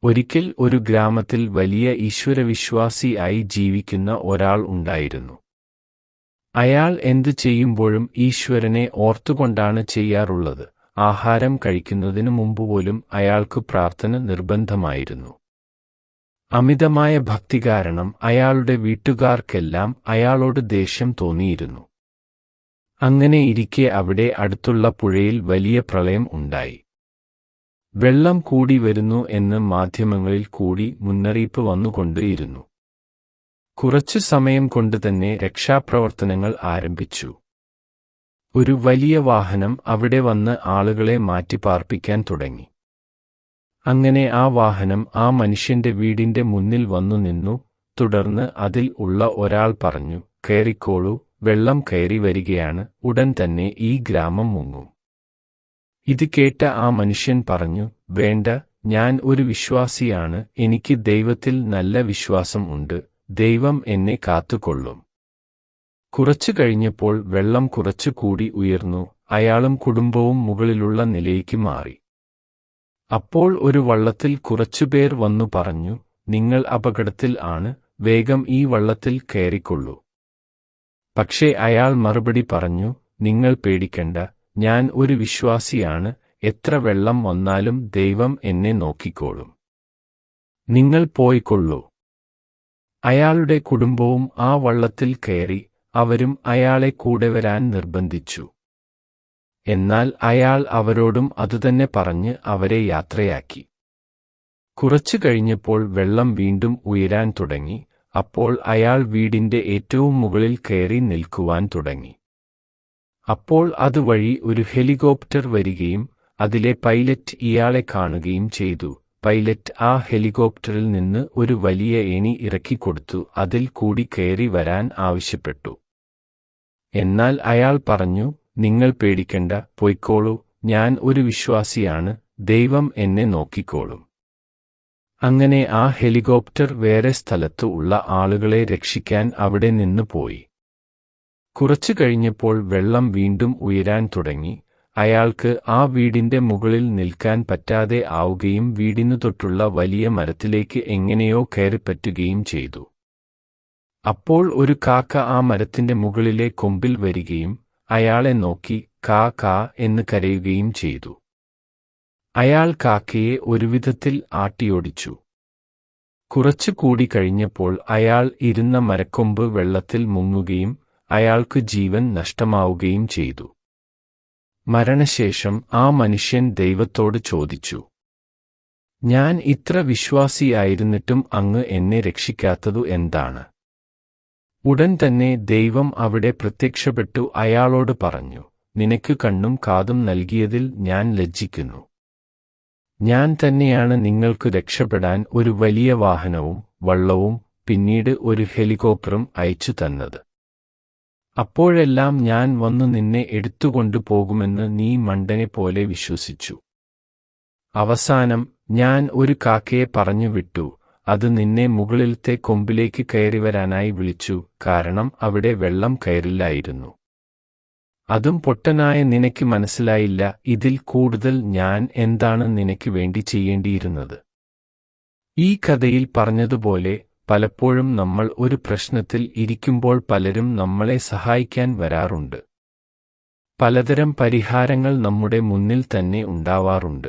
ഒരിക്കൽ ഒരു ഗ്രാമത്തിൽ വലിയ ഈശ്വരവിശ്വാസിയായി ജീവിക്കുന്ന ഒരാൾ ഉണ്ടായിരുന്നു. അയാൾ എന്തു ചെയ്യുമ്പോഴും ഈശ്വരനെ ഓർത്തുകൊണ്ടാണ് ചെയ്യാറുള്ളത്. ആഹാരം കഴിക്കുന്നതിനു മുമ്പുപോലും അയാൾക്ക് പ്രാർത്ഥന നിർബന്ധമായിരുന്നു. അമിതമായ ഭക്തി കാരണം അയാളുടെ വീട്ടുകാർക്കെല്ലാം അയാളോട് ദേഷ്യം തോന്നിയിരുന്നു. അങ്ങനെയിരിക്കെ അവിടെ അടുത്തുള്ള പുഴയിൽ വലിയ പ്രളയം ഉണ്ടായി. വെള്ളം കൂടി വരുന്നു എന്ന് മാധ്യമങ്ങളിൽ കൂടി മുന്നറിയിപ്പ് വന്നുകൊണ്ടേയിരുന്നു. കുറച്ചു സമയം കൊണ്ട് തന്നെ രക്ഷാപ്രവർത്തനങ്ങൾ ആരംഭിച്ചു. ഒരു വലിയ വാഹനം അവിടെ വന്ന് ആളുകളെ മാറ്റിപ്പാർപ്പിക്കാൻ തുടങ്ങി. അങ്ങനെ ആ വാഹനം ആ മനുഷ്യന്റെ വീടിന്റെ മുന്നിൽ വന്നു നിന്നു. തുടർന്ന് അതിൽ ഉള്ള ഒരാൾ പറഞ്ഞു, "കയറിക്കോളൂ, വെള്ളം കയറി വരികയാണ്, ഉടൻ തന്നെ ഈ ഗ്രാമം മുങ്ങും." ഇത് കേട്ട ആ മനുഷ്യൻ പറഞ്ഞു, "വേണ്ട, ഞാൻ ഒരു വിശ്വാസിയാണ്, എനിക്ക് ദൈവത്തിൽ നല്ല വിശ്വാസം ഉണ്ട്, ദൈവം എന്നെ കാത്തുകൊള്ളും." കുറച്ചു കഴിഞ്ഞപ്പോൾ വെള്ളം കുറച്ചു കൂടി ഉയർന്നു. അയാളും കുടുംബവും മുകളിലുള്ള നിലയ്ക്ക് മാറി. അപ്പോൾ ഒരു വള്ളത്തിൽ കുറച്ചുപേർ വന്നു പറഞ്ഞു, "നിങ്ങൾ അപകടത്തിൽ ആണ്, വേഗം ഈ വള്ളത്തിൽ കയറിക്കൊള്ളൂ." പക്ഷേ അയാൾ മറുപടി പറഞ്ഞു, "നിങ്ങൾ പേടിക്കണ്ട, ഞാൻ ഒരു വിശ്വാസിയാണ്, എത്ര വെള്ളം വന്നാലും ദൈവം എന്നെ നോക്കിക്കോളും. നിങ്ങൾ പോയിക്കൊള്ളൂ." അയാളുടെ കുടുംബവും ആ വള്ളത്തിൽ കയറി. അവരും അയാളെ കൂടെ വരാൻ നിർബന്ധിച്ചു. എന്നാൽ അയാൾ അവരോടും അതുതന്നെ പറഞ്ഞ് അവരെ യാത്രയാക്കി. കുറച്ചു കഴിഞ്ഞപ്പോൾ വെള്ളം വീണ്ടും ഉയരാൻ തുടങ്ങി. അപ്പോൾ അയാൾ വീടിന്റെ ഏറ്റവും മുകളിൽ കയറി നിൽക്കുവാൻ തുടങ്ങി. അപ്പോൾ അതുവഴി ഒരു ഹെലികോപ്റ്റർ വരികയും അതിലെ പൈലറ്റ് ഇയാളെ കാണുകയും ചെയ്തു. പൈലറ്റ് ആ ഹെലികോപ്റ്ററിൽ നിന്ന് ഒരു വലിയ ഏണി ഇറക്കിക്കൊടുത്തു അതിൽ കൂടി കയറി വരാൻ ആവശ്യപ്പെട്ടു. എന്നാൽ അയാൾ പറഞ്ഞു, "നിങ്ങൾ പേടിക്കണ്ട, പൊയ്ക്കോളൂ, ഞാൻ ഒരു വിശ്വാസിയാണ്, ദൈവം എന്നെ നോക്കിക്കോളും." അങ്ങനെ ആ ഹെലികോപ്റ്റർ വേറെ സ്ഥലത്ത് ഉള്ള ആളുകളെ രക്ഷിക്കാൻ അവിടെ നിന്ന് പോയി. കുറച്ചു കഴിഞ്ഞപ്പോൾ വെള്ളം വീണ്ടും ഉയരാൻ തുടങ്ങി. അയാൾക്ക് ആ വീടിന്റെ മുകളിൽ നിൽക്കാൻ പറ്റാതെ ആവുകയും വീടിനു തൊട്ടുള്ള വലിയ മരത്തിലേക്ക് എങ്ങനെയോ കയറിപ്പറ്റുകയും ചെയ്തു. അപ്പോൾ ഒരു കാക്ക ആ മരത്തിന്റെ മുകളിലെ കൊമ്പിൽ വരികയും അയാളെ നോക്കി കാ കാ എന്ന് കരയുകയും ചെയ്തു. അയാൾ കാക്കയെ ഒരുവിധത്തിൽ ആട്ടിയോടിച്ചു. കുറച്ചു കൂടി കഴിഞ്ഞപ്പോൾ അയാൾ ഇരുന്ന മരക്കൊമ്പ് വെള്ളത്തിൽ മുങ്ങുകയും അയാൾക്ക് ജീവൻ നഷ്ടമാവുകയും ചെയ്തു. മരണശേഷം ആ മനുഷ്യൻ ദൈവത്തോട് ചോദിച്ചു, "ഞാൻ ഇത്ര വിശ്വാസിയായിരുന്നിട്ടും അങ്ങ് എന്നെ രക്ഷിക്കാത്തതു എന്താണ്?" ഉടൻ തന്നെ ദൈവം അവിടെ പ്രത്യക്ഷപ്പെട്ടു അയാളോട് പറഞ്ഞു, "നിനക്ക് കണ്ണും കാതും നൽകിയതിൽ ഞാൻ ലജ്ജിക്കുന്നു. ഞാൻ തന്നെയാണ് നിങ്ങൾക്ക് രക്ഷപ്പെടാൻ ഒരു വലിയ വാഹനവും വള്ളവും പിന്നീട് ഒരു ഹെലികോപ്റ്ററും അയച്ചു തന്നത്. അപ്പോഴെല്ലാം ഞാൻ വന്നു നിന്നെ എടുത്തുകൊണ്ടു പോകുമെന്ന് നീ മണ്ടനെ പോലെ വിശ്വസിച്ചു. അവസാനം ഞാൻ ഒരു കാക്കയെ പറഞ്ഞു വിട്ടു. അത് നിന്നെ മുകളിലത്തെ കൊമ്പിലേക്ക് കയറിവരാനായി വിളിച്ചു, കാരണം അവിടെ വെള്ളം കയറില്ലായിരുന്നു. അതും പൊട്ടനായ നിനക്ക് മനസ്സിലായില്ല. ഇതിൽ കൂടുതൽ ഞാൻ എന്താണ് നിനക്ക് വേണ്ടി ചെയ്യേണ്ടിയിരുന്നത്?" ഈ കഥയിൽ പറഞ്ഞതുപോലെ പലപ്പോഴും നമ്മൾ ഒരു പ്രശ്നത്തിൽ ഇരിക്കുമ്പോൾ പലരും നമ്മളെ സഹായിക്കാൻ വരാറുണ്ട്. പലതരം പരിഹാരങ്ങൾ നമ്മുടെ മുന്നിൽ തന്നെ ഉണ്ടാവാറുണ്ട്.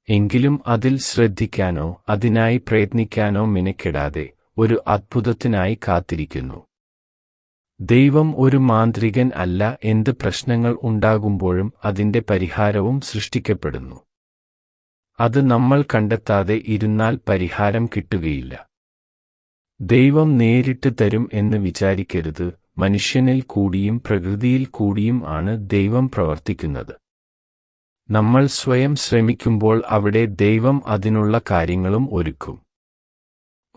എങ്കിലും അതിൽ ശ്രദ്ധിക്കാനോ അതിനായി പ്രയത്നിക്കാനോ മെനക്കെടാതെ ഒരു അത്ഭുതത്തിനായി കാത്തിരിക്കുന്നു. ദൈവം ഒരു മാന്ത്രികൻ അല്ല. എന്ത് പ്രശ്നങ്ങൾ ഉണ്ടാകുമ്പോഴും അതിന്റെ പരിഹാരവും സൃഷ്ടിക്കപ്പെടുന്നു. അത് നമ്മൾ കണ്ടെത്താതെ ഇരുന്നാൽ പരിഹാരം കിട്ടുകയില്ല. ദൈവം നേരിട്ട് തരും എന്ന് വിചാരിക്കരുത്. മനുഷ്യനിൽ കൂടിയും പ്രകൃതിയിൽ കൂടിയും ആണ് ദൈവം പ്രവർത്തിക്കുന്നത്. നമ്മൾ സ്വയം ശ്രമിക്കുമ്പോൾ അവിടെ ദൈവം അതിനുള്ള കാര്യങ്ങളും ഒരുക്കും.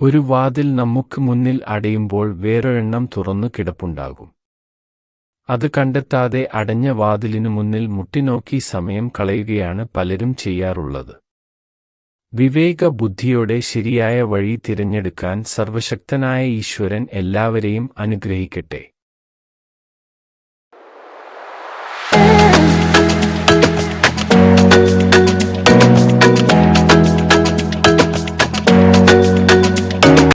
ഒരു വാതിൽ നമുക്ക് മുന്നിൽ അടയുമ്പോൾ വേറൊരെണ്ണം തുറന്നു കിടപ്പുണ്ടാകും. അത് കണ്ടെത്താതെ അടഞ്ഞ വാതിലിനു മുന്നിൽ മുട്ടിനോക്കി സമയം കളയുകയാണ് പലരും ചെയ്യാറുള്ളത്. വിവേക ബുദ്ധിയോടെ ശരിയായ വഴി തിരഞ്ഞെടുക്കാൻ സർവശക്തനായ ഈശ്വരൻ എല്ലാവരെയും അനുഗ്രഹിക്കട്ടെ.